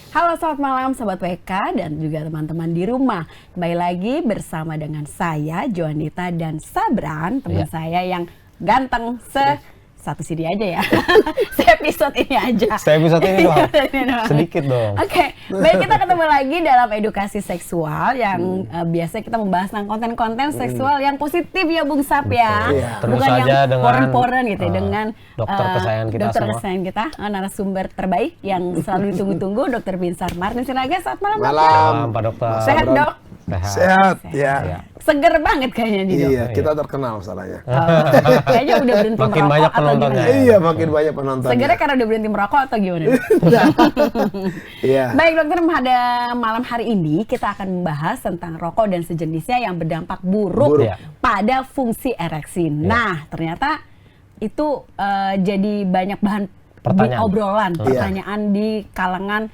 Halo selamat malam Sobat WK dan juga teman-teman di rumah. Kembali lagi bersama dengan saya Joanita dan Sabran, teman saya yang ganteng satu CD aja ya. Episode ini aja. Episode ini doang. Sedikit dong. Oke, baik, kita ketemu lagi dalam edukasi seksual yang biasa kita membahas tentang konten-konten seksual yang positif ya Bung Sap ya. Tentu Bukan saja yang dengan poren-poren gitu ya, dengan dokter kesayangan kita dokter semua. kesayangan kita, narasumber terbaik yang selalu ditunggu-tunggu, Dokter Binsar Martin Sinaga. Selamat malam, Malam, Pak Dokter. Sehat, Dok? Sehat, ya. Seger banget kayaknya nih, Dok. Iya, kita terkenal masalahnya. Kayaknya udah berhenti Makin merokok banyak atau penontonnya. gimana? Iya, makin banyak penonton. Segernya karena udah berhenti merokok atau gimana? Iya. Baik dokter, pada malam hari ini kita akan membahas tentang rokok dan sejenisnya yang berdampak buruk pada fungsi ereksi. Nah, ternyata itu jadi banyak bahan obrolan, pertanyaan di kalangan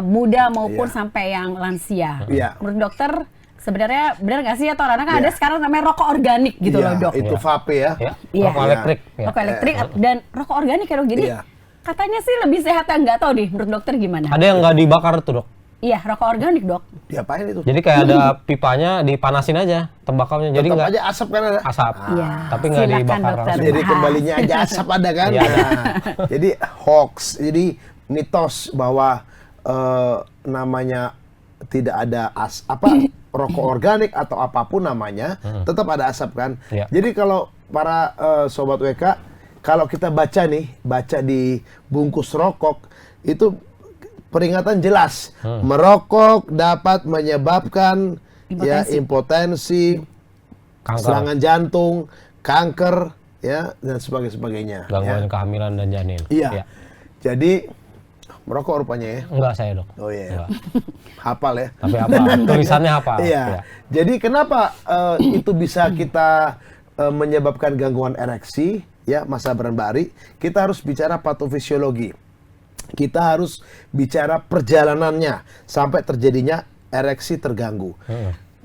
muda maupun sampai yang lansia. Menurut dokter, sebenarnya benar nggak sih atau karena kan ada sekarang namanya rokok organik gitu loh, Dok? Itu vape ya. Rokok elektrik. Rokok elektrik dan rokok organik ya, Dok. Jadi katanya sih lebih sehat, ya, nggak tahu nih menurut dokter gimana? Ada yang nggak dibakar tuh, Dok? Iya, rokok organik, Dok. Diapain itu? Jadi kayak ada pipanya dipanasin aja tembakalnya. Jadi nggak aja asap kan ada. asap. Iya. Tapi nggak Silakan, dibakar dokter. langsung. Jadi kembalinya aja asap ada kan. Jadi hoax. Jadi mitos bahwa namanya tidak ada rokok organik atau apapun namanya, tetap ada asap kan. Jadi kalau para sobat WK, kalau kita baca di bungkus rokok itu peringatan jelas, merokok dapat menyebabkan impotensi, serangan jantung, kanker, ya dan sebagainya. Gangguan kehamilan dan janin. Iya. Jadi merokok rupanya ya? Enggak saya, Dok. Oh iya. Hafal ya? Tapi apa? Tulisannya hafal. Iya. Jadi kenapa itu bisa kita menyebabkan gangguan ereksi, ya Mas Sabran Bari? Kita harus bicara patofisiologi. Kita harus bicara perjalanannya sampai terjadinya ereksi terganggu.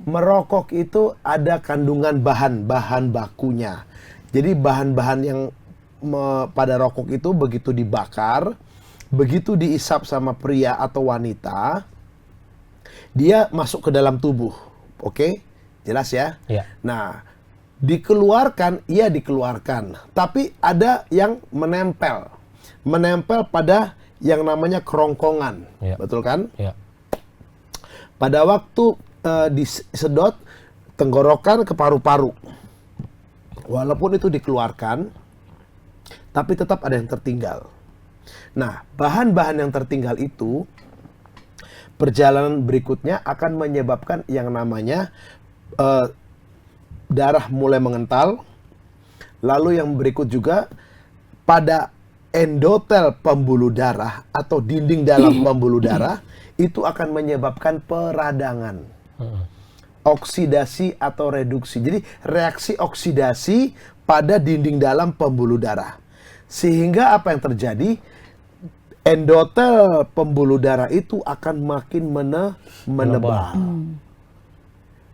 Merokok itu ada kandungan bahan bakunya. Jadi bahan-bahan yang pada rokok itu begitu dibakar, begitu diisap sama pria atau wanita, dia masuk ke dalam tubuh. Oke? Jelas ya? Iya. Nah, dikeluarkan, dikeluarkan. Tapi ada yang menempel. Menempel pada yang namanya kerongkongan. Betul kan? Iya. Pada waktu disedot tenggorokan ke paru-paru. Walaupun itu dikeluarkan, tapi tetap ada yang tertinggal. Nah, bahan-bahan yang tertinggal itu perjalanan berikutnya akan menyebabkan yang namanya darah mulai mengental. Lalu yang berikut juga pada endotel pembuluh darah atau dinding dalam pembuluh darah itu akan menyebabkan peradangan, oksidasi atau reduksi. Jadi reaksi oksidasi pada dinding dalam pembuluh darah. Sehingga apa yang terjadi? Endotel pembuluh darah itu akan makin menebal.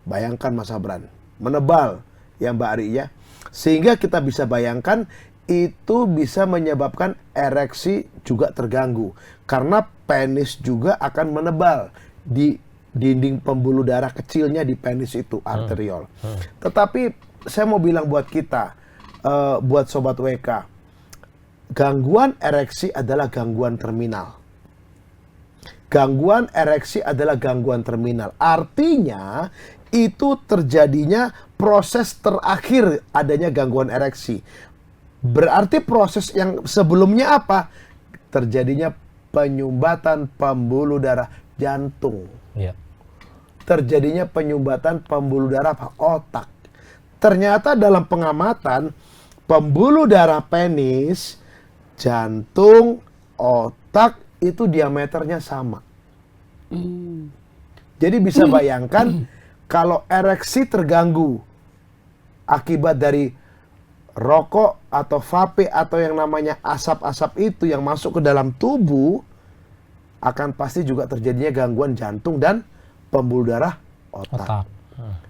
Bayangkan Mas Sabran, menebal ya Mbak Ari ya. Sehingga kita bisa bayangkan itu bisa menyebabkan ereksi juga terganggu. Karena penis juga akan menebal di dinding pembuluh darah kecilnya di penis itu, arteriol. Tetapi saya mau bilang buat kita, buat Sobat WK, gangguan ereksi adalah gangguan terminal. Gangguan ereksi adalah gangguan terminal. Artinya itu terjadinya proses terakhir adanya gangguan ereksi. Berarti proses yang sebelumnya apa? Terjadinya penyumbatan pembuluh darah jantung. Terjadinya penyumbatan pembuluh darah otak. Ternyata dalam pengamatan pembuluh darah penis, jantung, otak itu diameternya sama. Jadi bisa bayangkan kalau ereksi terganggu akibat dari rokok atau vape atau yang namanya asap-asap itu yang masuk ke dalam tubuh, akan pasti juga terjadinya gangguan jantung dan pembuluh darah otak.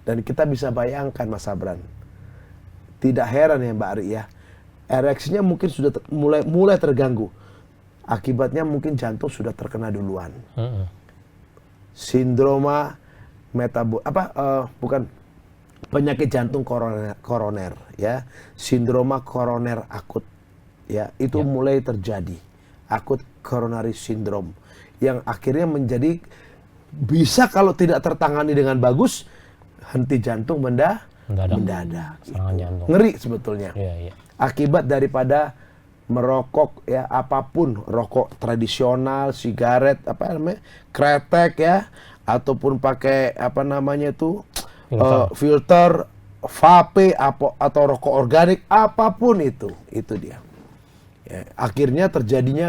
Dan kita bisa bayangkan Mas Sabran, tidak heran ya Mbak Ari ya, ereksinya mungkin sudah mulai terganggu. akibatnya mungkin jantung sudah terkena duluan. Mm-mm. Sindroma bukan penyakit jantung koroner ya, sindroma koroner akut ya, itu mulai terjadi, akut coronary syndrome, yang akhirnya menjadi bisa kalau tidak tertangani dengan bagus henti jantung mendadak. Serangan jantung. Ngeri sebetulnya. Iya. Akibat daripada merokok ya, apapun, rokok tradisional, sigaret, kretek ya, ataupun pakai filter, vape atau rokok organik, apapun itu dia. Ya, akhirnya terjadinya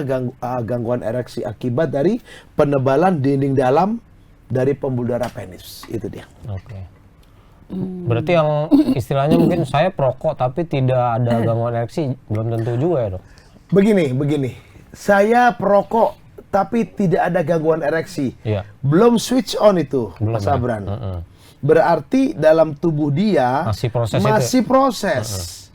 gangguan ereksi akibat dari penebalan dinding dalam dari pembuluh darah penis, itu dia. Oke. Berarti yang istilahnya mungkin saya perokok tapi tidak ada gangguan ereksi, belum tentu juga ya, Dok? Begini. Saya perokok tapi tidak ada gangguan ereksi. Iya. Belum switch on itu, Mas Abran. Berarti dalam tubuh dia masih proses.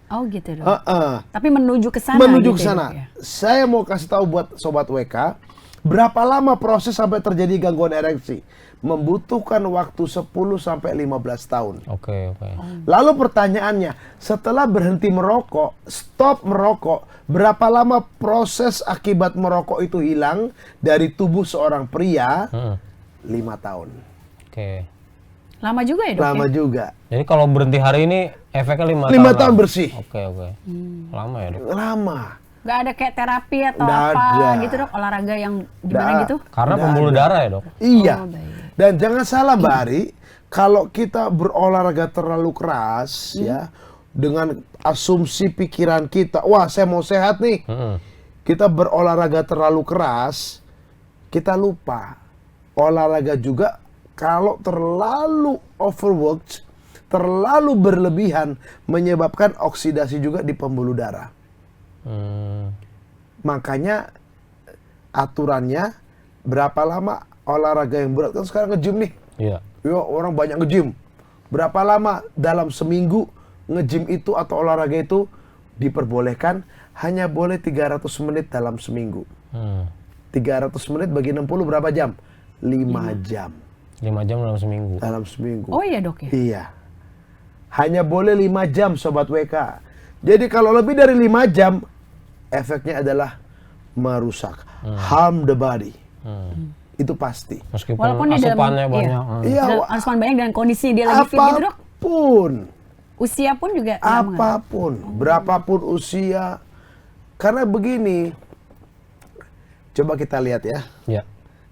Oh gitu, Dok. Tapi menuju ke sana. Menuju ke gitu, sana. Dok, ya? Saya mau kasih tahu buat sobat WK, berapa lama proses sampai terjadi gangguan ereksi? Membutuhkan waktu 10 sampai 15 tahun. Oke. Lalu pertanyaannya, setelah berhenti merokok, stop merokok, berapa lama proses akibat merokok itu hilang dari tubuh seorang pria? 5 tahun. Oke. Lama juga ya, Dok? Lama ya? juga. Jadi kalau berhenti hari ini efeknya 5 tahun. 5 tahun bersih. Oke. Lama ya, Dok? Lama. Nggak ada kayak terapi atau Nggak apa ada. gitu, Dok? Olahraga yang gimana Nggak. gitu? Karena Nggak pembuluh ada. darah ya, Dok? Iya. Oh, baik. Dan jangan salah, Mbak Ari, kalau kita berolahraga terlalu keras ya, dengan asumsi pikiran kita, wah saya mau sehat nih. Kita berolahraga terlalu keras, kita lupa. Olahraga juga kalau terlalu overworked, terlalu berlebihan, menyebabkan oksidasi juga di pembuluh darah. Makanya aturannya berapa lama olahraga yang berat, kan sekarang nge-gym nih. Iya. Ya, orang banyak nge-gym. Berapa lama dalam seminggu nge-gym itu atau olahraga itu diperbolehkan hanya boleh 300 menit dalam seminggu. 300 menit bagi 60 berapa jam? 5 jam. 5 jam dalam seminggu. Dalam seminggu. Oh iya, Dok ya? Iya. Hanya boleh 5 jam, Sobat WK. Jadi kalau lebih dari 5 jam, efeknya adalah merusak. Harm the body. Itu pasti. Meskipun Walaupun di dalam- asupannya iya. banyak. Iya, Asupan banyak dan kondisi dia lagi fit gitu, Dok? apapun. Usia pun juga nggak mengaruh? Apapun, berapapun usia. Karena begini, coba kita lihat ya, Iya.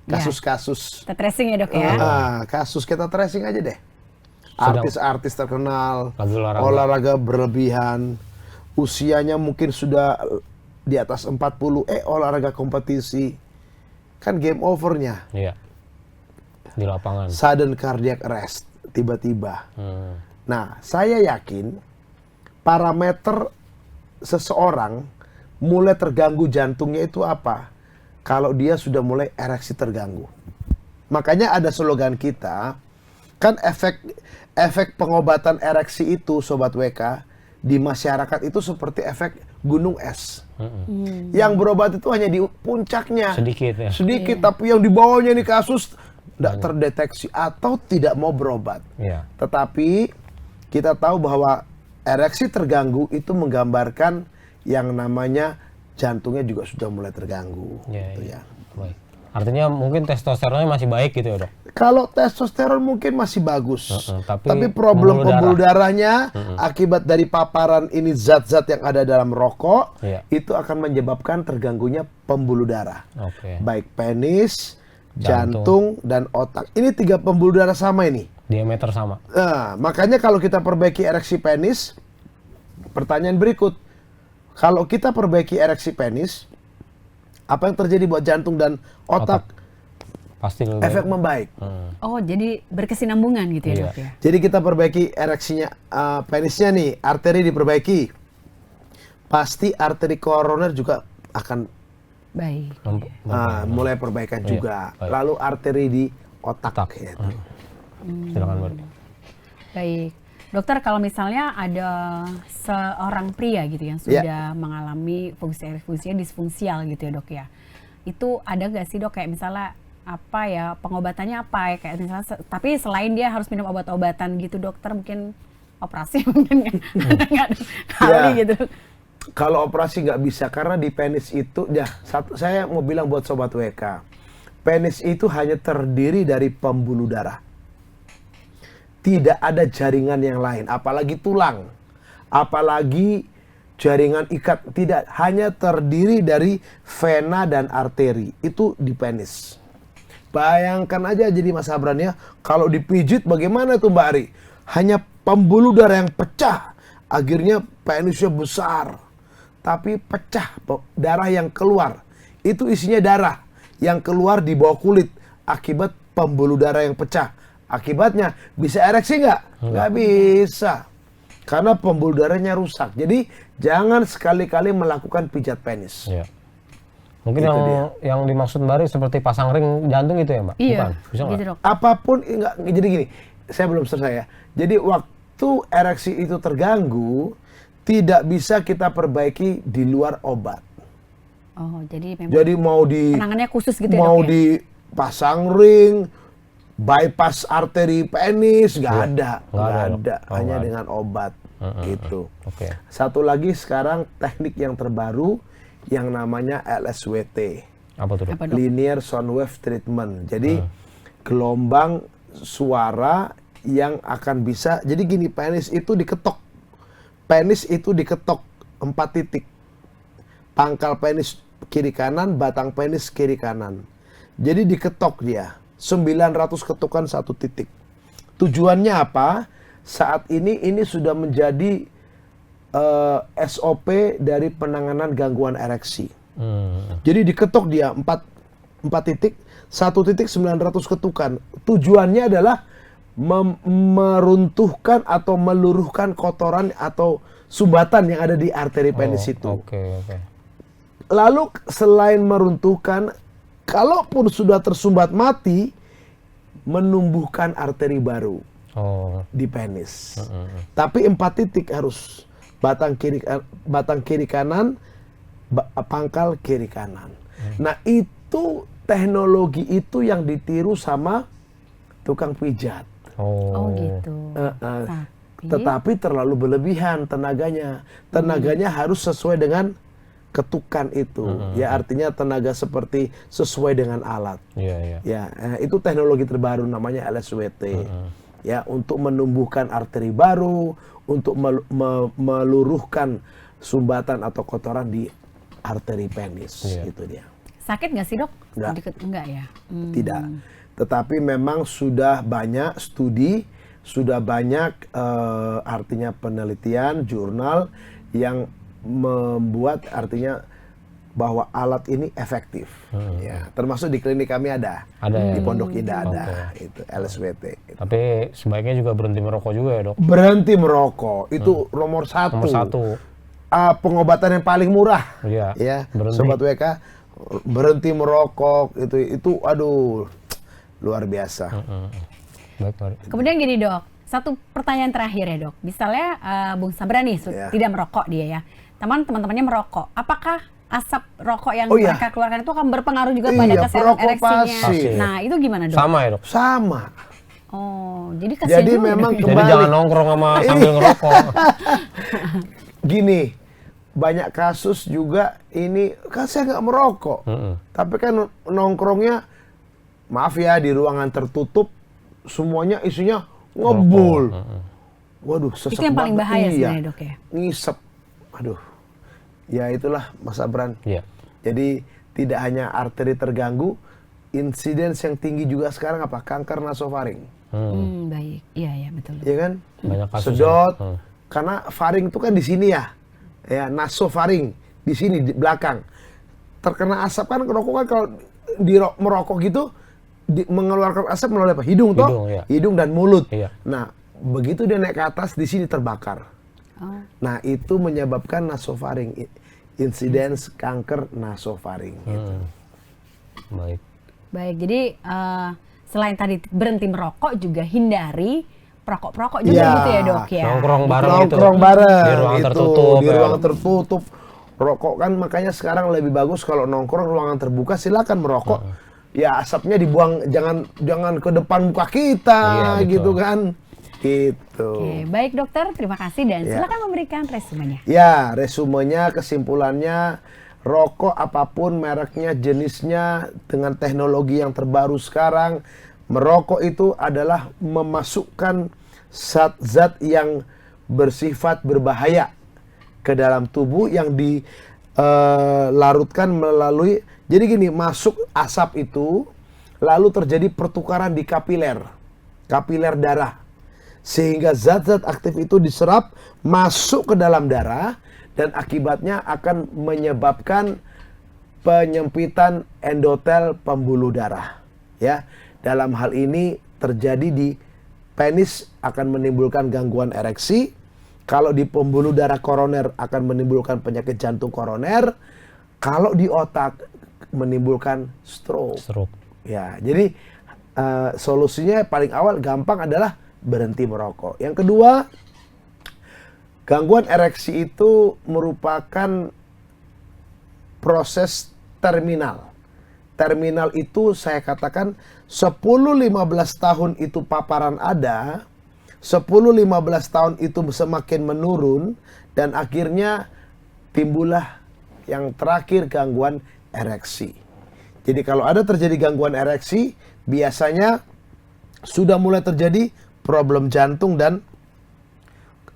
kasus-kasus. Kita tracing ya, Dok ya? Kasus kita tracing aja deh. Sedang- Artis-artis terkenal, Lagi olahraga. olahraga berlebihan, usianya mungkin sudah di atas 40, olahraga kompetisi. Kan game overnya, Iya. Di lapangan. sudden cardiac arrest, tiba-tiba. Nah, saya yakin parameter seseorang mulai terganggu jantungnya itu apa? Kalau dia sudah mulai ereksi terganggu. Makanya ada slogan kita, kan efek pengobatan ereksi itu, Sobat WK, di masyarakat itu seperti efek gunung es. Yang berobat itu hanya di puncaknya. Sedikit ya. Sedikit, tapi yang di bawahnya ini kasus tidak terdeteksi atau tidak mau berobat. Iya. Tetapi kita tahu bahwa ereksi terganggu itu menggambarkan yang namanya jantungnya juga sudah mulai terganggu. Iya, Gitu iya. ya. Baik. Artinya mungkin testosteronnya masih baik gitu ya, Dok? Kalau testosteron mungkin masih bagus, tapi problem pembuluh pembuluh darahnya akibat dari paparan ini zat-zat yang ada dalam rokok, Iya. itu akan menyebabkan terganggunya pembuluh darah. Oke. Baik penis, jantung, dan otak. Ini 3 pembuluh darah sama ini. Diameter sama. Nah, makanya kalau kita perbaiki ereksi penis, pertanyaan berikut. Kalau kita perbaiki ereksi penis, apa yang terjadi buat jantung dan otak? Pasti lebih Efek membaik. Oh, jadi berkesinambungan gitu ya, Iya. Dok ya? Jadi kita perbaiki ereksinya, penisnya nih, arteri diperbaiki. Pasti arteri koroner juga akan Baik. mulai perbaikan Iya, juga. baik. Lalu arteri di otak. Otak. Gitu. Silakan, Mbak. Baik. Dokter, kalau misalnya ada seorang pria gitu yang sudah mengalami fungsinya disfungsial gitu ya, Dok ya. itu ada nggak sih dok kayak misalnya apa ya pengobatannya apa ya kayak misalnya tapi selain dia harus minum obat-obatan gitu dokter mungkin operasi mungkin nggak kali gitu. Kalau operasi nggak bisa karena di penis itu saya mau bilang buat sobat WK, penis itu hanya terdiri dari pembuluh darah. Tidak ada jaringan yang lain, apalagi tulang, apalagi jaringan ikat, tidak, hanya terdiri dari vena dan arteri, itu di penis. Bayangkan aja jadi Mas Abran ya, kalau dipijit bagaimana tuh Mbak Ari? Hanya pembuluh darah yang pecah, akhirnya penisnya besar, tapi pecah, darah yang keluar, itu isinya darah yang keluar di bawah kulit, akibat pembuluh darah yang pecah. Akibatnya, bisa ereksi nggak? Nggak bisa. Karena pembuluh darahnya rusak. Jadi jangan sekali-kali melakukan pijat penis. Iya. Mungkin yang dimaksud Mbak Ari seperti pasang ring jantung itu ya Mbak? Iya. Bukan? Bisa nggak? Gitu, Apapun, enggak, jadi gini, saya belum selesai ya. Jadi waktu ereksi itu terganggu, tidak bisa kita perbaiki di luar obat. Oh, jadi memang Jadi mau penanganannya khusus gitu ya mau dok ya? dipasang ring, bypass arteri penis, nggak ada. Hanya ada. dengan obat gitu. Oke. Satu lagi sekarang teknik yang terbaru yang namanya LSWT, Apa tuh dok? Apa, dok? Linear Sound Wave Treatment. Jadi gelombang suara yang akan bisa. Jadi gini, penis itu diketok. Penis itu diketok 4 titik. Pangkal penis kiri kanan, batang penis kiri kanan. Jadi diketok dia. 900 ketukan 1 titik. Tujuannya apa? Saat ini sudah menjadi SOP dari penanganan gangguan ereksi. Jadi diketok dia 4 titik, 1 titik 900 ketukan. Tujuannya adalah meruntuhkan atau meluruhkan kotoran atau sumbatan yang ada di arteri penis itu. Oke. Lalu selain meruntuhkan, kalaupun sudah tersumbat mati, menumbuhkan arteri baru di penis. Tapi 4 titik harus batang kiri kanan, pangkal kiri kanan. Nah itu teknologi itu yang ditiru sama tukang pijat. Oh gitu. Tetapi terlalu berlebihan tenaganya. Tenaganya harus sesuai dengan ketukan itu. Ya artinya tenaga seperti sesuai dengan alat. Iya. Ya, itu teknologi terbaru namanya LSWT. Ya, untuk menumbuhkan arteri baru, untuk meluruhkan sumbatan atau kotoran di arteri penis. Itu dia. Sakit nggak sih dok? Nggak. Enggak ya? Tidak. Tetapi memang sudah banyak studi, sudah banyak artinya penelitian, jurnal yang membuat artinya bahwa alat ini efektif. Ya, termasuk di klinik kami ada ya? Di Pondok Indah ada itu LSWT. Tapi sebaiknya juga berhenti merokok juga ya dok? Berhenti merokok itu nomor 1. Nomor 1. Pengobatan yang paling murah. Iya. Ya, berhenti. Sobat WK, berhenti merokok itu aduh luar biasa. Baik, Mari. Kemudian gini dok, satu pertanyaan terakhir ya dok. Misalnya Bung Sabran nih tidak merokok dia ya. Teman-temannya merokok. Apakah asap rokok yang mereka keluarkan itu akan berpengaruh juga pada kesehatan ereksinya? Pasti. Nah itu gimana dok? Sama ya dok? Sama. Oh, jadi kasihan Jadi juga memang dok. Jadi jangan nongkrong sama sambil ngerokok. Gini, banyak kasus juga ini kan saya nggak merokok, tapi kan nongkrongnya, maaf ya, di ruangan tertutup, semuanya isinya ngebul. Waduh, sesek Itu yang paling banget. bahaya sebenarnya dok ya? Ngisep. Aduh, ya itulah Mas Abran. Iya. Jadi tidak hanya arteri terganggu, insiden yang tinggi juga sekarang apa? Kanker nasofaring. Baik, iya betul. Iya kan? Banyak kasus. Sedot, karena faring itu kan di sini ya, nasofaring di sini di belakang. Terkena asap kan, rokok kan kalau merokok gitu mengeluarkan asap melalui apa? Hidung toh? Iya. Hidung dan mulut. Iya. Nah, begitu dia naik ke atas di sini terbakar. Oh. Nah, itu menyebabkan nasofaring, insiden kanker nasofaring. Gitu. Baik, jadi selain tadi berhenti merokok juga hindari perokok-perokok juga gitu ya dok ya? Nongkrong bareng Nongkrong bareng di ruang itu, tertutup. di ruang tertutup. Rokok kan makanya sekarang lebih bagus kalau nongkrong ruangan terbuka silakan merokok. Ya asapnya dibuang, jangan ke depan muka kita, gitu kan. Gitu. Oke, baik dokter, terima kasih dan silakan memberikan resumenya. Ya, resumenya, kesimpulannya, rokok apapun mereknya, jenisnya, dengan teknologi yang terbaru sekarang, merokok itu adalah memasukkan zat-zat yang bersifat berbahaya ke dalam tubuh yang dilarutkan melalui, jadi gini, masuk asap itu, lalu terjadi pertukaran di kapiler darah. Sehingga zat-zat aktif itu diserap masuk ke dalam darah dan akibatnya akan menyebabkan penyempitan endotel pembuluh darah. Ya, dalam hal ini terjadi di penis akan menimbulkan gangguan ereksi. Kalau di pembuluh darah koroner akan menimbulkan penyakit jantung koroner. Kalau di otak menimbulkan stroke. Ya, jadi solusinya paling awal gampang adalah berhenti merokok. Yang kedua, gangguan ereksi itu merupakan proses terminal. Terminal itu saya katakan 10-15 tahun itu paparan ada, 10-15 tahun itu semakin menurun, dan akhirnya timbullah yang terakhir gangguan ereksi. Jadi kalau ada terjadi gangguan ereksi, biasanya sudah mulai terjadi problem jantung dan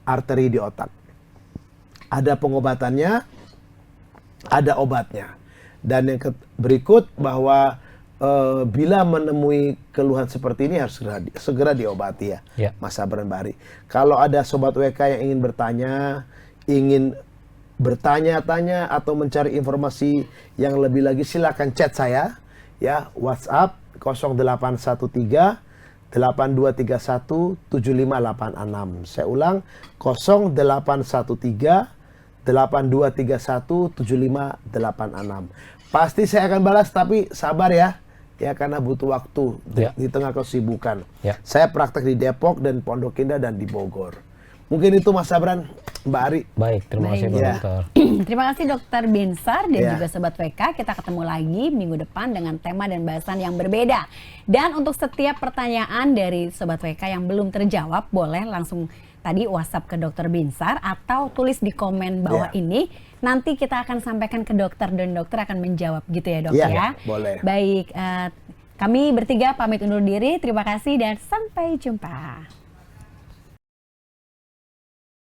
arteri di otak. Ada pengobatannya, ada obatnya. Dan yang berikut bahwa bila menemui keluhan seperti ini harus segera diobati ya, Mas Sabran Bahri. Kalau ada sobat WK yang ingin bertanya, ingin bertanya-tanya atau mencari informasi yang lebih lagi, silakan chat saya ya, WhatsApp 0813 8231 7586. Saya ulang 0813 8231 7586. Pasti saya akan balas, tapi sabar ya karena butuh waktu di tengah kesibukan. Saya praktek di Depok dan Pondok Indah dan di Bogor. Mungkin itu Mas Sabran, Mbak Ari. Baik, terima kasih Pak Dokter. Terima kasih Dokter Binsar dan juga Sobat WK. Kita ketemu lagi minggu depan dengan tema dan bahasan yang berbeda. Dan untuk setiap pertanyaan dari Sobat WK yang belum terjawab, boleh langsung tadi WhatsApp ke Dokter Binsar atau tulis di komen bawah ini. Nanti kita akan sampaikan ke dokter dan dokter akan menjawab gitu ya dok ya. Boleh. Baik, kami bertiga pamit undur diri. Terima kasih dan sampai jumpa.